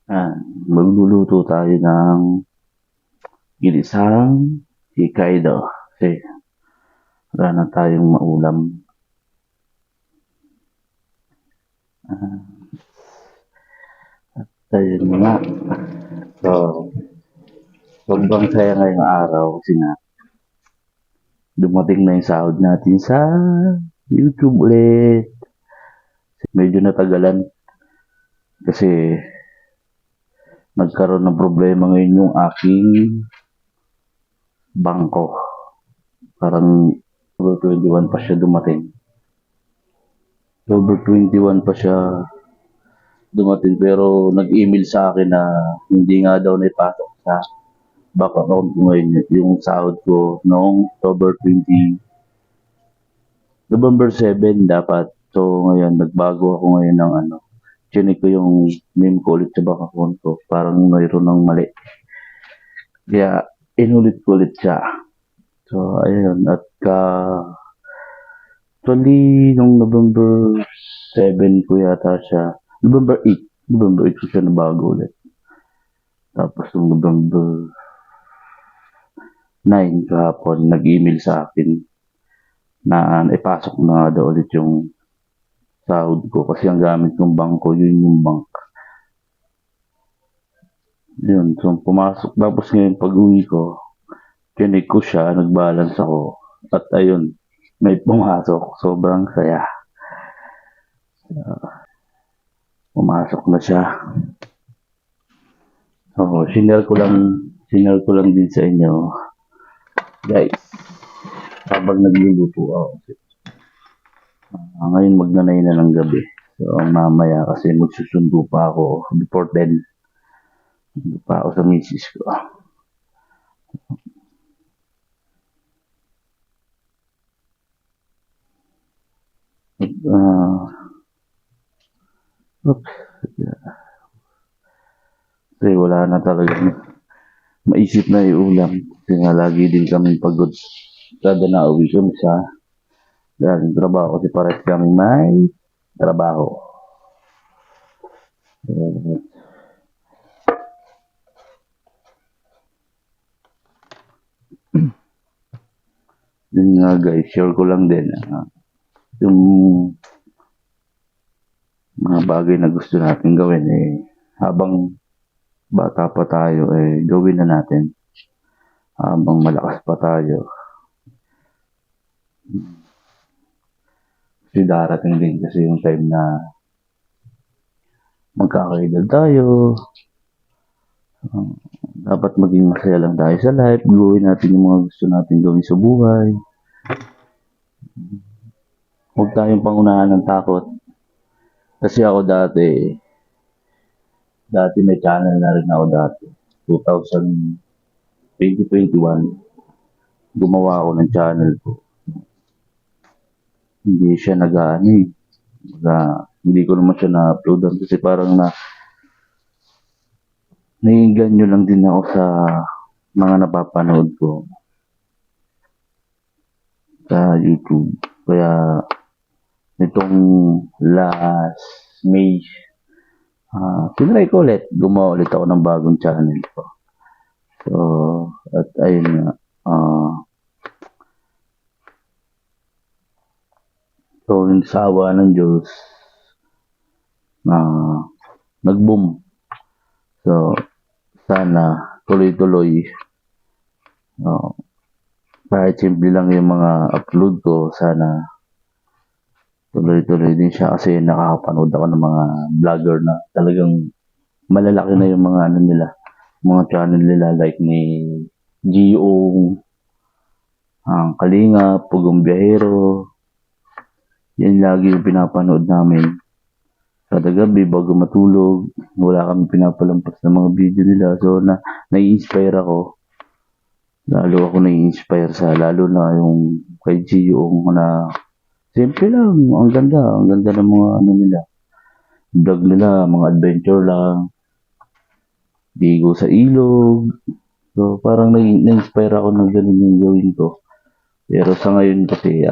Ah, Magluluto tayo ng ginisang Hokkaido kasi wala na tayong maulam. Ayun nga. So, sobrang saya ngayong araw kasi nga dumating na yung sahod natin sa YouTube ulit. Medyo natagalan kasi nagkaroon ng problema ngayon yung aking bangko. Parang October 21 pa siya dumating. October 21 pa siya dumating pero nag-email sa akin na hindi nga daw naipasok sa bank account ko ngayon yung sahod ko noong November 7 dapat. So ngayon nagbago ako ngayon ng chinik ko yung name ko ulit sa bank account ko. Parang mayroon ng mali. Kaya inulit ko ulit siya. So ayun at actually nung November 7 ko yata siya. November 8 ko siya nabago ulit. Tapos nung November 9 kahapon, nag-email sa akin na ipasok na daw ulit yung sahod ko kasi ang gamit kong bangko, yun yung bank. Yun, so pumasok. Tapos ngayon pag-uwi ko, kinig ko siya, nag-balance ako. At ayun, may pumasok. Sobrang saya. Pumasok na siya. So, sinare ko lang din sa inyo. Guys, habang nagluluto ako. Ngayon magnanay na ng gabi. So, mamaya kasi magsusundo pa ako before 10. Sundo pa ako sa misis ko. Oops. Kasi wala na talaga maisip na iulam. Kasi nga lagi din kami pagod. Kada na uwi kami sa galing trabaho kasi pares kami may trabaho. Yun nga guys, share ko lang din yung mga bagay na gusto natin gawin habang bata pa tayo gawin na natin habang malakas pa tayo. Kasi darating din kasi yung time na magkakaedad tayo. Dapat maging masaya lang tayo sa life. Gawin natin yung mga gusto natin gawin sa buhay. Huwag tayong pangunahan ng takot. Kasi ako dati may channel na rin ako dati. 2021, gumawa ako ng channel ko. Hindi siya hindi ko naman siya na-uploadan kasi parang naiinganyo lang din ako sa mga napapanood ko sa YouTube. Kaya nitong last May, tinry ko ulit. Gumawa ulit ako ng bagong channel ko. So, at ayun nga. So, sa awa ng Diyos, nag-boom. So, sana tuloy-tuloy. Kahit simple lang yung mga upload ko, sana tuloy-tuloy din siya kasi nakakapanood ako ng mga vlogger na talagang malalaki na yung mga mga channel nila like ni Gio, Kalinga, Pugong Biyahero. Yan lagi yung pinapanood namin. Kada gabi bago matulog, wala kami pinapalampas ng mga video nila. So, nai-inspire ako. Lalo ako nai-inspire lalo na yung kay Gio na simple lang, ang ganda ng mga nila. Vlog nila, mga adventure lang. Bigo sa ilog. So, parang na-inspire ako ng ganun yung gawin ko. Pero sa ngayon kasi,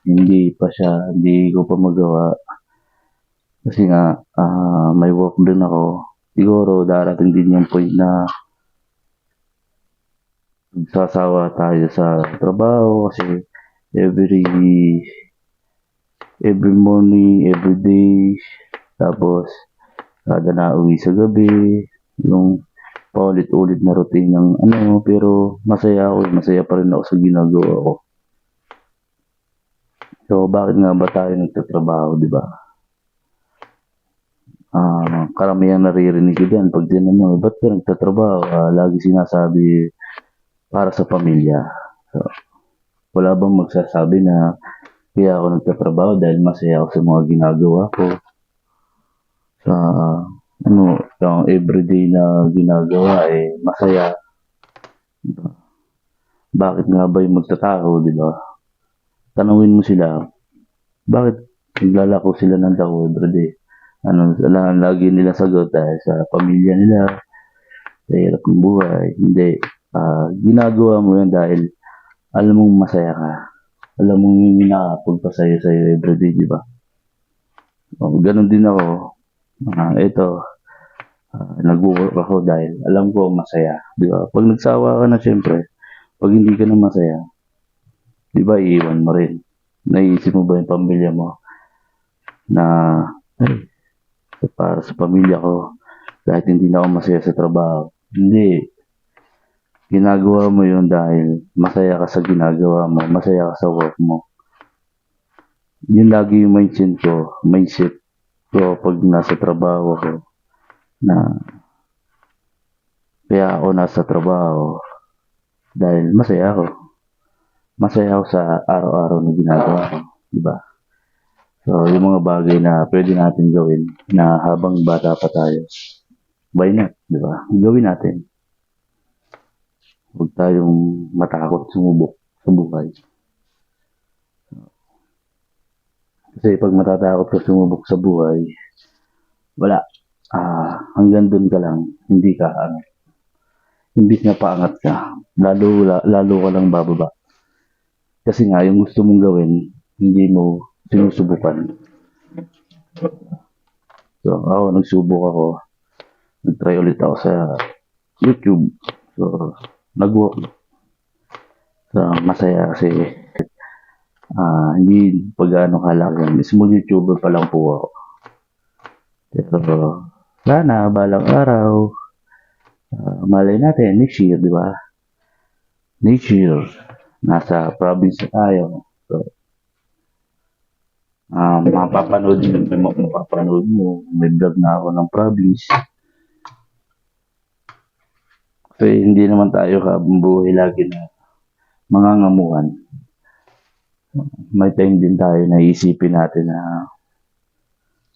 hindi ko pa magawa. Kasi nga, may work din ako. siguro darating din yung point na magsasawa tayo sa trabaho kasi every every morning, every day, tapos kada nauwi sa gabi, yung paulit-ulit na routine ng ano, pero masaya ako, masaya pa rin ako sa ginagawa ko. So, bakit nga ba tayo nagtatrabaho, di ba? Karamihan naririnig ko dyan, pag tinan mo, ba't ka nagtatrabaho? Lagi sinasabi, para sa pamilya. So, wala bang magsasabi na kaya ako nagtatrabaho dahil masaya ako sa mga ginagawa ko. Sa yung everyday na ginagawa masaya. Diba? Bakit nga ba yung magtatako, di ba? Tanungin mo sila, bakit naglalako sila ng dako everyday? Lagi nila sagot dahil sa pamilya nila, sa hirap ng buhay. Hindi. Ginagawa mo yan dahil alam mong masaya ka. Alam mong may nakapagpasaya sa'yo everyday, di ba? Ganon din ako. Nag-work ako dahil alam ko masaya. Di ba? Pag nagsawa ka na, syempre, pag hindi ka na masaya, di ba, iiwan mo rin. Naiisip mo ba yung pamilya mo na, ay, para sa pamilya ko, kahit hindi na ako masaya sa trabaho. Hindi. Ginagawa mo yun dahil masaya ka sa ginagawa mo, masaya ka sa work mo. Yun lagi yung mindset ko pag nasa trabaho ko na kaya ako nasa trabaho dahil masaya ako. Masaya ako sa araw-araw na ginagawa ko, di ba? So, yung mga bagay na pwede natin gawin na habang bata pa tayo, why not, di ba? Gawin natin. Huwag tayong matakot sumubok sa buhay. Kasi pag matatakot ka sumubok sa buhay, wala. Hanggang dun ka lang, hindi ka, imbis na paangat ka, lalo ka lang bababa. Kasi nga, yung gusto mong gawin, hindi mo sinusubukan. So, ako, nagsubok ako. Nag-try ulit ako sa YouTube. So, nag-work. So, masaya kasi hindi pag-ano kalaki. Small YouTuber pa lang po ako. Pero, sana, balang araw, malay natin, next year, di ba? Next year, nasa province na tayo. So, mapapanood mo, may vlog na ako ng province. Kasi hindi naman tayo habang buhay lagi na mangangamuhan. May time din tayo na isipin natin na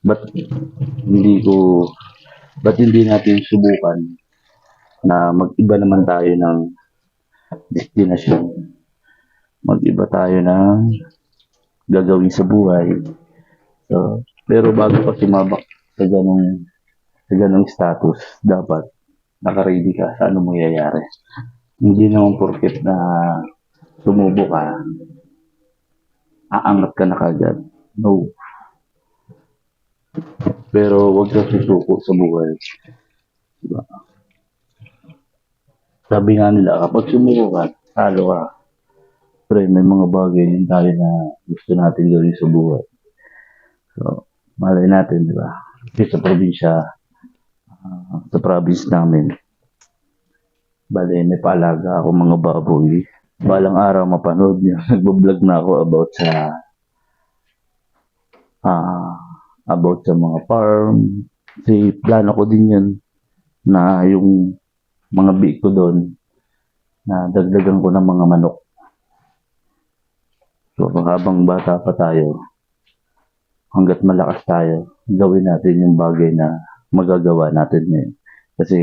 ba't hindi natin subukan na mag-iba naman tayo ng destinasyon. Mag-iba tayo ng gagawin sa buhay. So, pero bago pa sumabak sa ganong status, dapat nakaready ka sa ano mangyayari. Hindi naman porket na sumubo ka, aangat ka na kagad. No. Pero wag ka susuko sa buhay. Diba? Sabi nga nila, kapag sumuko ka, talo ka. Pero may mga bagay din tayo na gusto natin gawin sa buhay. So, malay natin, di ba? Kasi sa probinsya, sa province namin, bale, may paalaga ako mga baboy. Balang araw mapanood niyo. Nagbablog na ako about sa mga farm. Kasi plano ko din yun na yung mga biik ko doon na dagdagan ko ng mga manok. So habang bata pa tayo, hanggat malakas tayo, gawin natin yung bagay na magagawa natin ngayon. Kasi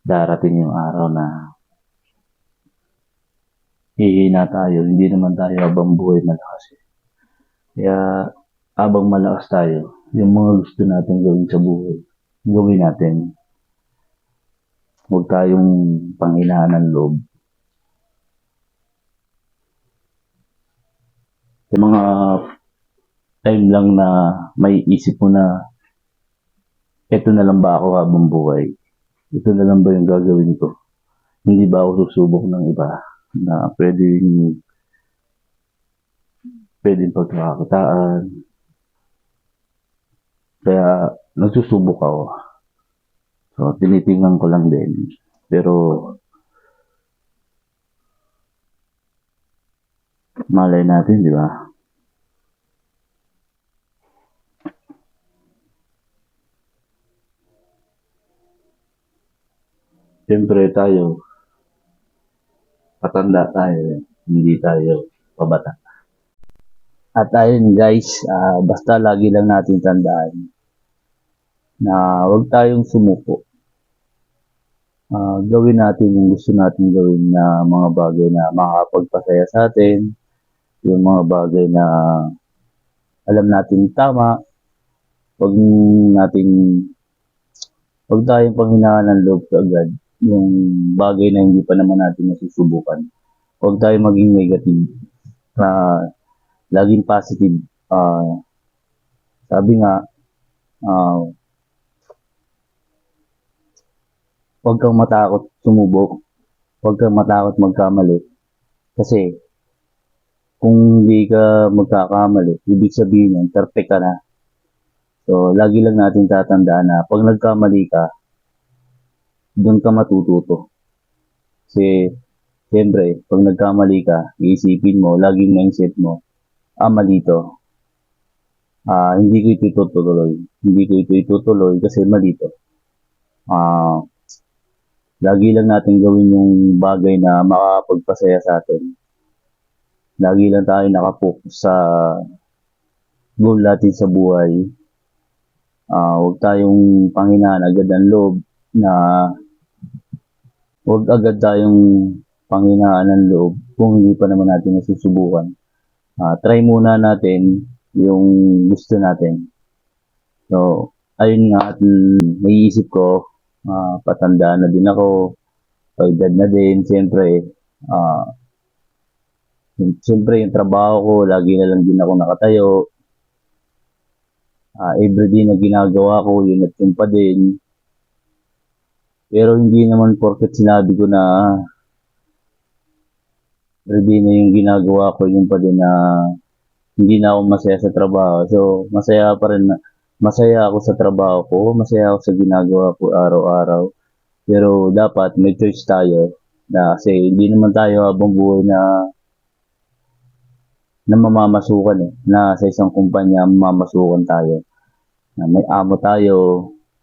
darating yung araw na hihina tayo, hindi naman tayo habang buhay malakas. Kaya habang malakas tayo, yung mga gusto natin gawin sa buhay, gawin natin. Huwag tayong panghinaan ng loob. Sa mga time lang na may isip mo na Ito na lang ba ako habang buhay? Ito na lang ba yung gagawin ko? Hindi ba ako susubok ng iba na pwedeng pagkakakitaan? Kaya nagsusubok ako. So, tinitingnan ko lang din. Pero, malay natin, di ba? Siyempre tayo, patanda tayo, hindi tayo pabata. At ayun guys, basta lagi lang natin tandaan na huwag tayong sumuko. Gawin natin yung gusto natin gawin na mga bagay na makakapagpasaya sa atin, yung mga bagay na alam natin tama, huwag natin, huwag tayong panghinaan ng loob agad yung bagay na hindi pa naman natin nasusubukan. Huwag tayong maging negative, na laging positive. Sabi nga, huwag kang matakot sumubok, huwag kang matakot magkamali. Kasi, kung hindi ka magkakamali, ibig sabihin yun, perfect ka na. So, lagi lang natin tatandaan na pag nagkamali ka, doon ka matututo. Kasi, siyempre, pag nagkamali ka, iisipin mo, laging mindset mo, mali to. Hindi ko ito itutuloy. Hindi ko ito itutuloy kasi mali to. Lagi lang natin gawin yung bagay na makakapagpasaya sa atin. Lagi lang tayo nakapokus sa goal natin sa buhay. Huwag tayong panghinaan agad ang loob na huwag agad tayong panghinaan ng loob kung hindi pa naman natin nasusubukan. Try muna natin yung gusto natin. So, ayun nga, at naiisip ko, patanda na din ako, edad na din, siyempre, yung trabaho ko, lagi na lang din ako nakatayo. Everyday na ginagawa ko, yun at yun pa din. Pero hindi naman porket sinabi ko na everyday na yung ginagawa ko, yun pa din na hindi na ako masaya sa trabaho. So, masaya pa rin, masaya ako sa trabaho ko, masaya ako sa ginagawa ko araw-araw. Pero dapat may choice tayo na kasi hindi naman tayo habang buhay na mamamasukan na sa isang kumpanya mamamasukan tayo. Na may amo tayo.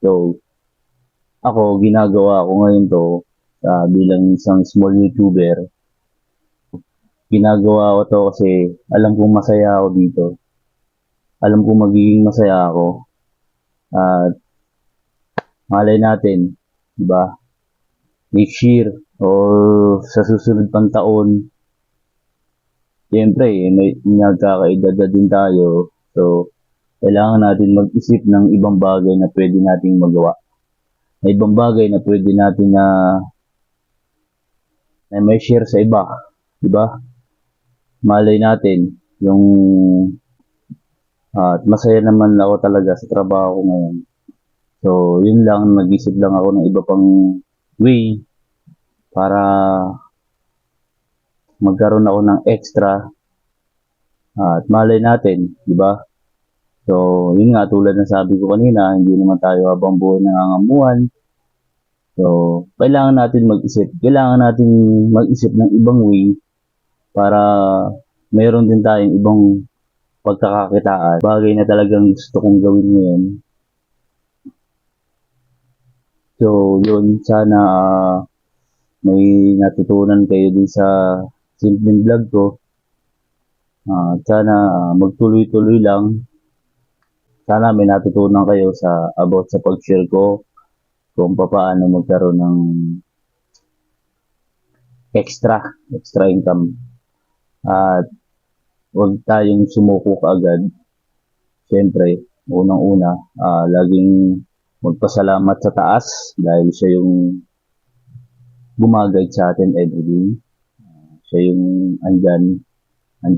So, ako, ginagawa ko ngayon to bilang isang small YouTuber. Ginagawa ko to kasi alam kong masaya ako dito. Alam kong magiging masaya ako. At malay natin, diba? Next year or sa susunod pang taon, siyempre, may nagkakaedad na din tayo. So, kailangan natin mag-isip ng ibang bagay na pwede nating magawa. May ibang bagay na pwede natin na may share sa iba. Diba? Malay natin, yung masaya naman ako talaga sa trabaho ko ngayon. So, yun lang, nag-isip lang ako ng iba pang way para magkaroon ako ng extra at malay natin, di ba? So, yun nga, tulad ng sabi ko kanina, hindi naman tayo habang buhay nangangamuhan. So, kailangan natin mag-isip ng ibang way para mayroon din tayong ibang pagkakakitaan. Bagay na talagang gusto kong gawin ngayon. So, yun, sana may natutunan kayo din sa simpleng vlog ko. Sana magtuloy-tuloy lang. Sana may natutunan kayo about sa pag-share ko kung paano magkaroon ng extra income. At huwag tayong sumuko kaagad. Siyempre, unang-una, laging magpasalamat sa taas dahil siya yung gumagay sa atin everyday. Siya yung andyan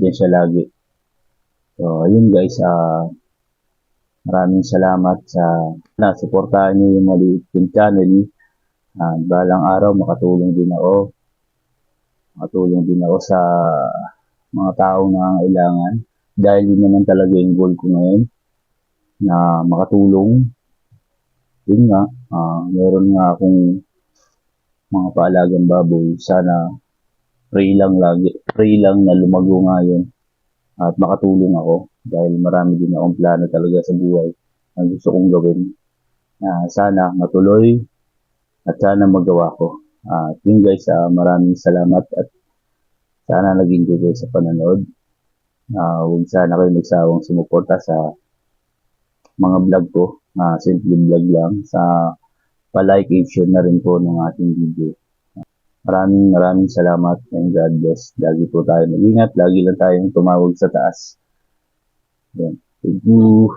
siya lagi. So, ayun guys, Maraming salamat sa nasuportahan niyo yung maliit kong channel. Balang araw makatulong din ako sa mga taong nangangailangan. Dahil yun naman talaga yung goal ko ngayon, na makatulong. Yun nga, meron nga akong mga paalagang baboy. Sana pray lang na lumago nga yun at makatulong ako dahil marami din akong plano talaga sa buhay na gusto kong gawin. Sana matuloy at sana magawa ko. Yun guys, maraming salamat at sana nag-enjoy kayo sa panonood. Huwag sana kayo nagsawang sumuporta sa mga vlog ko. Simple vlog lang. Sa pa-like and share na rin po ng ating video. Maraming salamat and God bless. Lagi po tayo mag-ingat. Lagi lang tayong tumawag sa taas. Thank you.